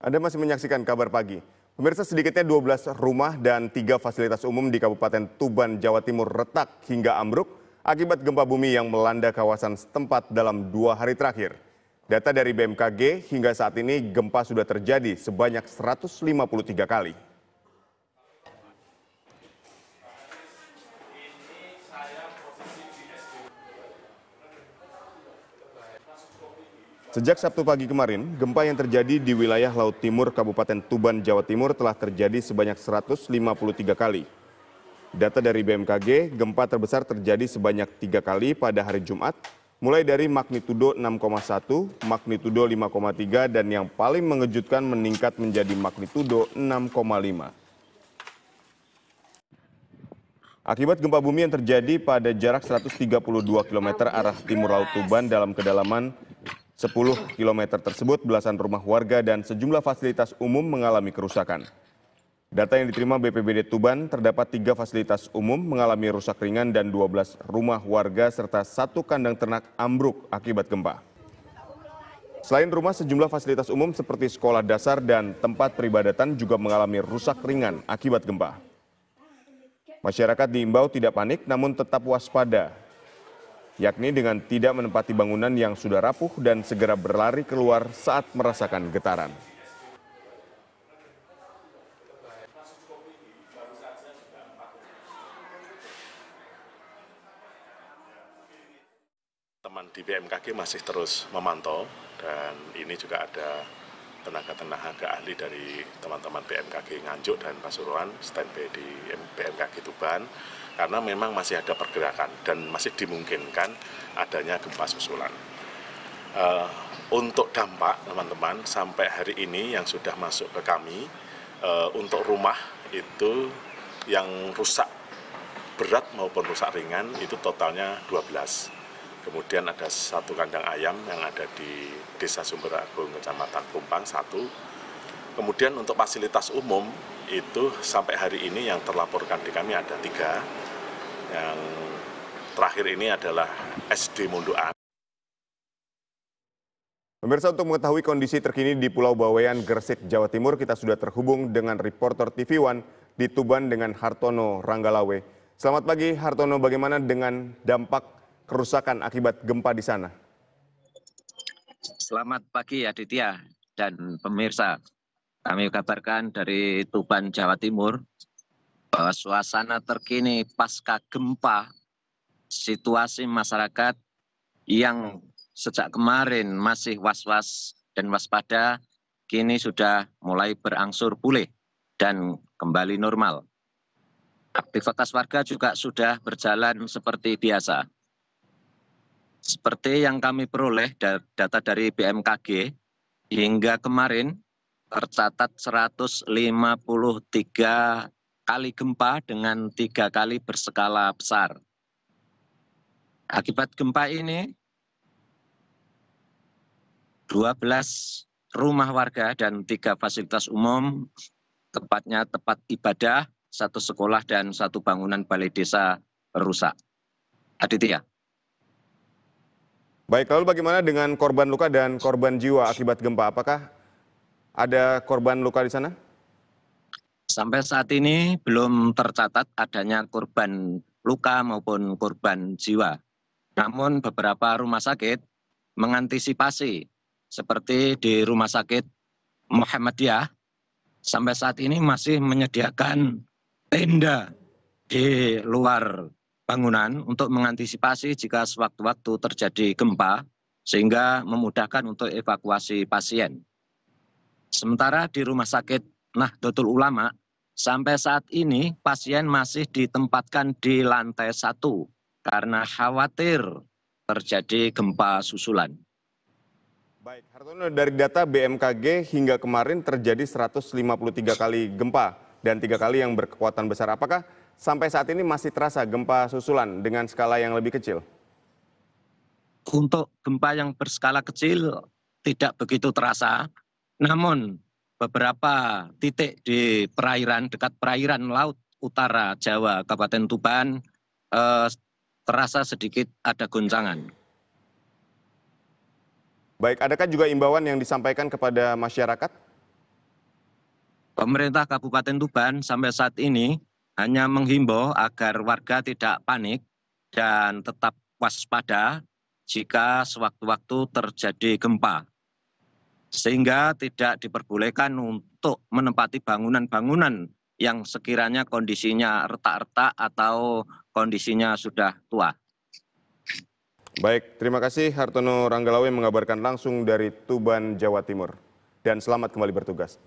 Anda masih menyaksikan Kabar Pagi. Pemirsa, sedikitnya 12 rumah dan 3 fasilitas umum di Kabupaten Tuban, Jawa Timur retak hingga ambruk akibat gempa bumi yang melanda kawasan setempat dalam 2 hari terakhir. Data dari BMKG, hingga saat ini gempa sudah terjadi sebanyak 153 kali. Sejak Sabtu pagi kemarin, gempa yang terjadi di wilayah Laut Timur Kabupaten Tuban, Jawa Timur telah terjadi sebanyak 153 kali. Data dari BMKG, gempa terbesar terjadi sebanyak 3 kali pada hari Jumat, mulai dari magnitudo 6,1, magnitudo 5,3, dan yang paling mengejutkan meningkat menjadi magnitudo 6,5. Akibat gempa bumi yang terjadi pada jarak 132 km arah timur Laut Tuban dalam kedalaman 10 km tersebut, belasan rumah warga dan sejumlah fasilitas umum mengalami kerusakan. Data yang diterima BPBD Tuban, terdapat 3 fasilitas umum mengalami rusak ringan dan 12 rumah warga serta 1 kandang ternak ambruk akibat gempa. Selain rumah, sejumlah fasilitas umum seperti sekolah dasar dan tempat peribadatan juga mengalami rusak ringan akibat gempa. Masyarakat diimbau tidak panik namun tetap waspada, yakni dengan tidak menempati bangunan yang sudah rapuh dan segera berlari keluar saat merasakan getaran. Teman di BMKG masih terus memantau dan ini juga ada tenaga ahli dari teman-teman BMKG Nganjuk dan Pasuruan standby di BMKG Tuban, karena memang masih ada pergerakan dan masih dimungkinkan adanya gempa susulan. Untuk dampak teman-teman sampai hari ini yang sudah masuk ke kami, untuk rumah itu yang rusak berat maupun rusak ringan itu totalnya 12. Kemudian ada 1 kandang ayam yang ada di Desa Sumber Agung, Kecamatan Kumpang, 1. Kemudian untuk fasilitas umum itu sampai hari ini yang terlaporkan di kami ada 3. Yang terakhir ini adalah SD Munduan. Pemirsa, untuk mengetahui kondisi terkini di Pulau Bawean, Gresik, Jawa Timur, kita sudah terhubung dengan reporter TV One di Tuban dengan Hartono Ranggalawe. Selamat pagi Hartono, bagaimana dengan dampak kerusakan akibat gempa di sana? Selamat pagi Aditya dan pemirsa. Kami kabarkan dari Tuban, Jawa Timur, bahwa suasana terkini pasca gempa, situasi masyarakat yang sejak kemarin masih was-was dan waspada, kini sudah mulai berangsur pulih dan kembali normal. Aktivitas warga juga sudah berjalan seperti biasa. Seperti yang kami peroleh data dari BMKG, hingga kemarin tercatat 153 kali gempa dengan 3 kali berskala besar. Akibat gempa ini, 12 rumah warga dan 3 fasilitas umum, tepatnya tempat ibadah, 1 sekolah dan 1 bangunan balai desa rusak. Aditya. Baik, lalu bagaimana dengan korban luka dan korban jiwa akibat gempa? Apakah ada korban luka di sana? Sampai saat ini belum tercatat adanya korban luka maupun korban jiwa. Namun beberapa rumah sakit mengantisipasi, seperti di Rumah Sakit Muhammadiyah, sampai saat ini masih menyediakan tenda di luar bangunan untuk mengantisipasi jika sewaktu-waktu terjadi gempa, sehingga memudahkan untuk evakuasi pasien. Sementara di Rumah Sakit Nahdlatul Ulama, sampai saat ini pasien masih ditempatkan di lantai 1 karena khawatir terjadi gempa susulan. Baik, Hartono, dari data BMKG hingga kemarin terjadi 153 kali gempa dan 3 kali yang berkekuatan besar. Apakah sampai saat ini masih terasa gempa susulan dengan skala yang lebih kecil? Untuk gempa yang berskala kecil tidak begitu terasa, namun beberapa titik di perairan, dekat perairan Laut Utara Jawa, Kabupaten Tuban, terasa sedikit ada goncangan. Baik, adakah juga imbauan yang disampaikan kepada masyarakat? Pemerintah Kabupaten Tuban sampai saat ini hanya menghimbau agar warga tidak panik dan tetap waspada jika sewaktu-waktu terjadi gempa, sehingga tidak diperbolehkan untuk menempati bangunan-bangunan yang sekiranya kondisinya retak-retak atau kondisinya sudah tua. Baik, terima kasih Hartono Ranggalawe mengabarkan langsung dari Tuban, Jawa Timur. Dan selamat kembali bertugas.